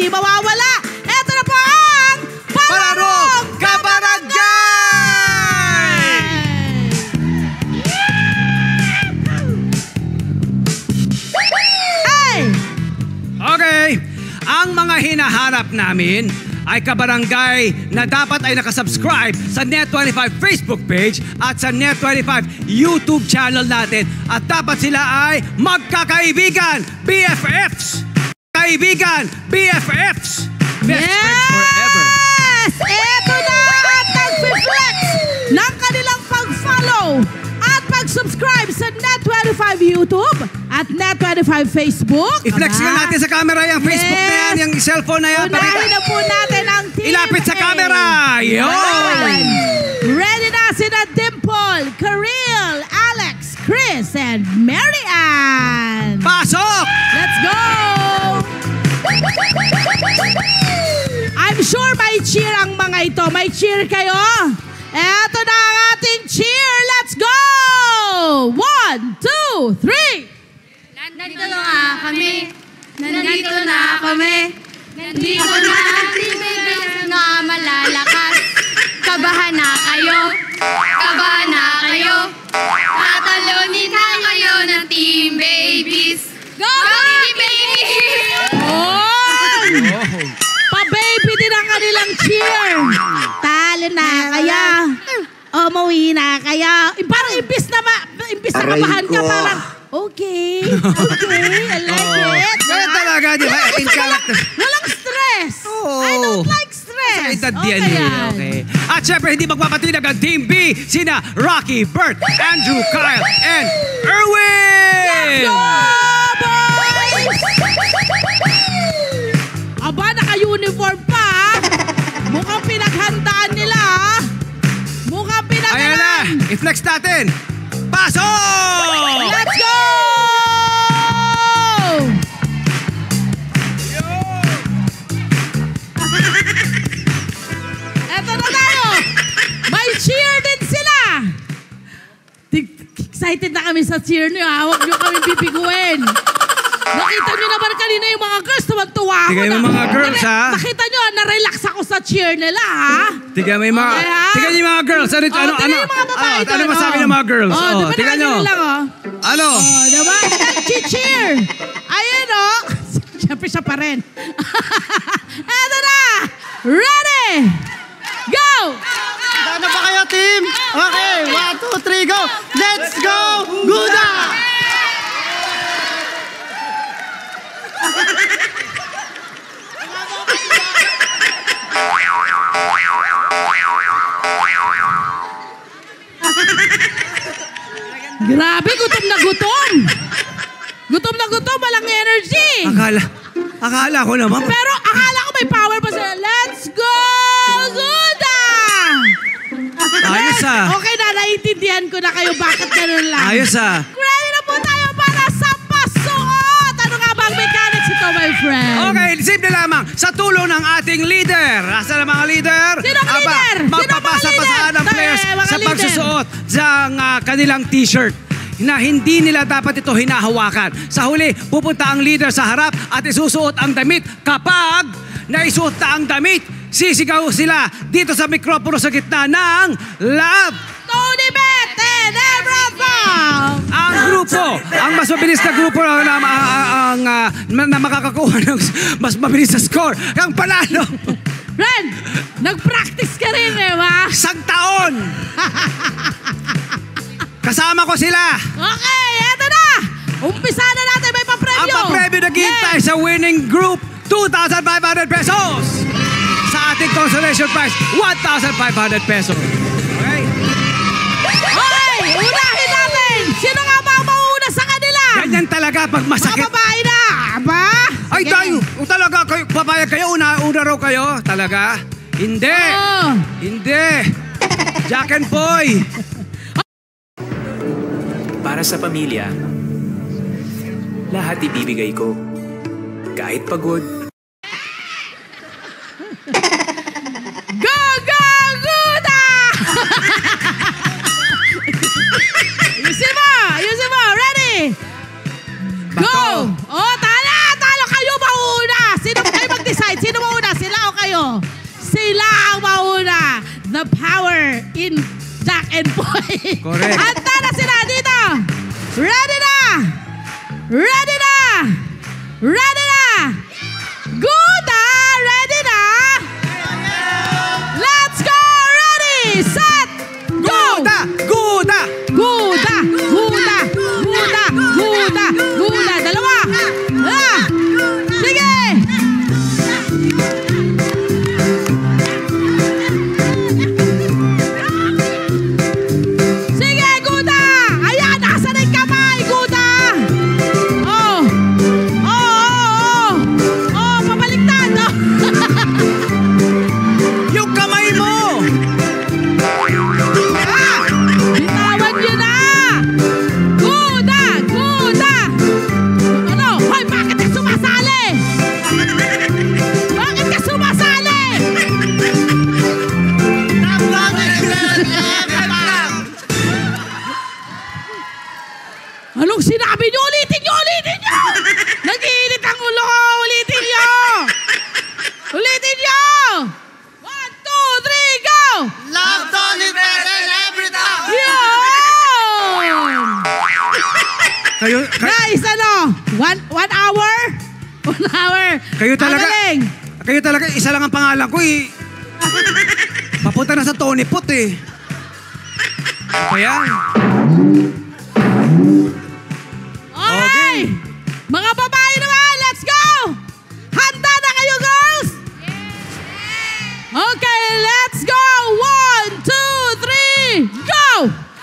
hindi mawawala. Ito na po ang Palarong Kabarangay! Hey! Okay, ang mga hinaharap namin ay kabarangay na dapat ay nakasubscribe sa Net25 Facebook page at sa Net25 YouTube channel natin. At dapat sila ay magkakaibigan, BFFs! Kaibigan, BFFs! Best friends forever! Yes! Ito na at nag-reflex ng kanilang pag-follow at pag-subscribe sa Net25 YouTube at Net25 Facebook. I-flex nga natin sa camera yung Facebook na yan, yung cellphone na yan. Unahin na po natin ang team. Ilapit sa camera! Yun! Ready na sina Dimple, Karil, Alex, Chris, and Mary Ann. Pasok! Let's go! I'm sure may cheer ang mga ito. May cheer kayo? Eto na ang ating cheer. Let's go! 1, 2, 3. Nandito na kami. Nandito na kami. Nandito na ang team babies na malalakas. Kabahan na kayo. Kabahan na kayo. Tatalunin na kayo ng team babies. Go, team babies! Pa-baby din ang kanilang cheer. Talo na kaya. Umuwi na kaya. Parang imbis na kabahan ka, parang okay, I like it. Kaya talaga, di ba? In character. Walang stress. I don't like stress. Okay, okay. At syempre, hindi magpapatinag ang Team B, sina Rocky, Bert, Andrew, Kyle, and Erwin! Let's go, boys! Aba, naka-uniform pa. Mukhang pinaghandaan nila. Mukhang pinaghandaan. Ayan na, i-flex natin. Pasok! Let's go! Eto na tayo. May cheer din sila. Excited na kami sa cheer niyo. Huwag niyo kami pipiguin. Nakita niyo naman kanina yung mga girls, tuwag-tuwa ako. Tigay mo mga girls, ha? Nakita niyo, na-relax ako sa cheer nila, ha? Tigay mo yung mga, tigay niyo yung mga girls. Ano masabi ng mga girls? Tigay niyo. Ano? Diba? Nag-cheer. Ayun, Siyempre siya pa rin. Eto na! Ready! Go! Ano ba kayo, team? Okay, 1, 2, 3, go! Let's go! Guda! Grabe, gutom na gutom. Gutom na gutom, walang energy. Akala ko naman. Pero akala ko may power pa sila. Let's go, Guda! Ayos, Okay na, naiintindihan ko na kayo bakit ganun lang. Ayos, Ready na po tayo para sa pasuot. Ano nga ba ang mechanics ito, my friend? Okay, simple lamang. Sa tulong ng ating leader. Asa na mga leader? Sino ang leader? Magpapasapasahan ng players sa pagsusuot ng kanilang t-shirt na hindi nila dapat ito hinahawakan. Sa huli, pupunta ang leader sa harap at isusuot ang damit. Kapag naisuot na ang damit, sisigaw sila dito sa mikropono sa gitna ng Love Tony Bet and Everything! Ang grupo, ang mas mabilis na grupo na makakakuha ng mas mabilis na score, ang panalo. Ren, nag-practice ka rin, ba? Isang taon! Kasama ko sila. Okay, eto na! Umpisa na natin, may papremyo. Ang papremyo naghihintay sa winning group, 2,500 pesos. Sa ating consolation prize, 1,500 pesos. Okay? Okay, unahin natin. Sino nga ba ang mauna sa kanila? Ganyan talaga pag masakit. Mga babae na, ba? Ay, tayo. Talaga, papayag kayo, una raw kayo. Talaga? Hindi. Hindi. Jack and Boy. Para sa pamilya, lahat ibibigay ko. Kahit pagod. Go, go, Guda! Ayusin mo. Ready? Go! Oh, talo kayo mauna. Sino kayo mag-decide? tayo. Sila ang mauna. The power in Jack and Boy. Correct. Handa na sila dito. Ready na! Ready na! Ready na! Good na! Ready na! Let's go! Ready! Set! Go! Guda! Guda! Guda! Guda! Guda! Guda! Guda! Dalawa! Ah! Sige! Sige, Guda! Ayan, nasa na yung kamay, Guda! Oh! Oh, oh, oh! Oh, pabaliktad, no? Yung kamay mo! Ah! Bitawan nyo na! Guda! Guda! Ano? Hoy, bakit ka sumasali? Bakit ka sumasali? Anong sinabi nyo? Ulitin nyo! Ulitin nyo! Nag-iinit ang ulo ko! Ulitin nyo! Ulitin nyo! 1, 2, 3, go! Love Tony Perez every time! Yun! Kayo, Guys, ano? 1 hour? 1 hour. kayo talaga, Ang galing. kayo talaga, isa lang ang pangalan ko eh. Papunta na sa Tony Pot eh. Kaya, Okay. Mga babae naman, let's go! Handa na kayo, girls? Okay, let's go! 1, 2, 3, go!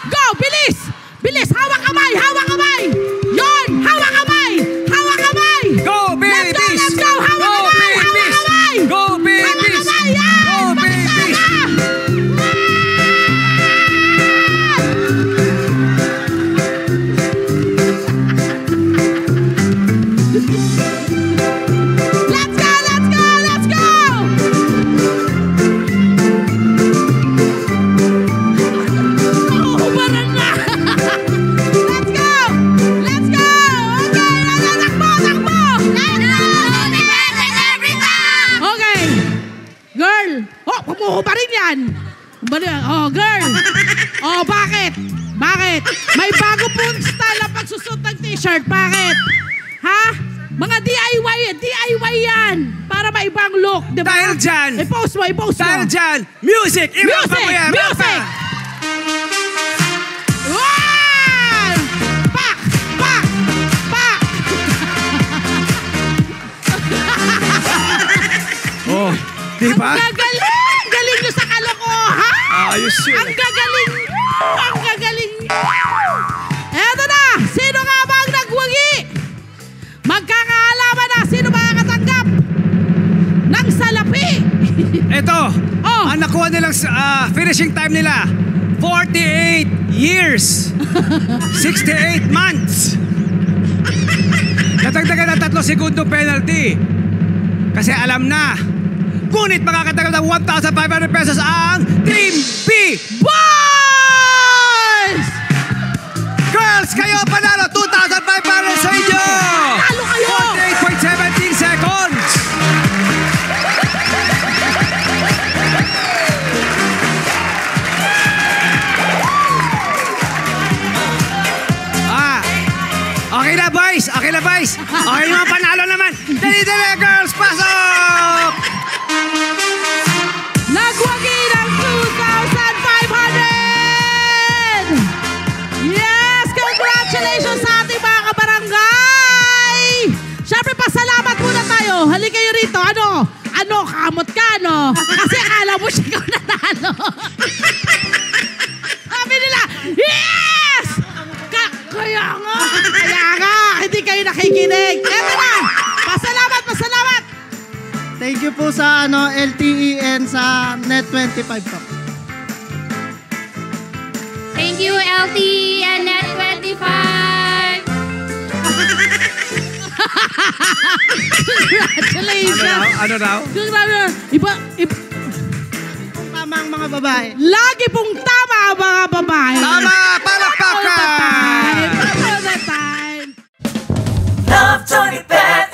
Go! Bilis! Bilis! Hawak kamay! Hawak kamay! Yon! Hawak kamay! Hawak kamay! go Let's go! babies! Let's go! Hawak Go kamay! Hawak babies! kamay! Go babies! Hawak kamay! Yan! Go babies! Let's go! Let's go! Let's go! Uhubaran na! Let's go! Let's go! Okay, takbo! Takbo! Okay. Girl! Oh, pumuhubarin yan! Oh, girl! Oh, bakit? Bakit? May bago pong style na pagsusot ng t-shirt. Bakit? Ha? Mga DIY yan. Para maibang look, di ba? Dahil dyan. I-post mo, i-post mo. Dahil dyan, music! Iwan pa Music! mo yan! Music! Wow! Pak! Pak! Pak! Oh, di ba? Ang gagaling! Galing nyo sa kalokohan! Ayos yun. Ang gagaling nyo! Ang gagaling nyo! Eto na! Sino nga ba ang nagwagi? Magkakaalaman na sino makakatanggap ng salapi! Ito, Oh. ang nakuha nilang finishing time nila, 48 years, 68 months. Natagdagan ng 3 segundo penalty. Kasi alam na, ngunit makakatanggap ng 1,500 pesos ang Team B. Boys! Girls, kayo panalo, 2,500 sa inyo! Talo kayo! 48.17 seconds! Okay na, boys! Okay na, boys! Okay yung mga panalo naman! Dali-dali, girls! Pasok! Nagwagi ng 2,500! Yes! Congratulations sa ating mga kabarangay! Siyempre, pasalamat muna tayo. Halika kayo rito. Ano? Ano? Kamot ka, no? Kasi akala mo siya ikaw nanalo. Sabi nila, yes! Kaya nga, hindi kayo nakikinig. Eto na! Pasalamat, pasalamat! Thank you po sa LTEN sa Net25 po. Thank you, LT and Net25. Congratulations! Ano raw? Iba, Tama ang mga babae. lagi pong tama ang mga babae. Tama! Palakpakan! All the time. Love Tony Perez.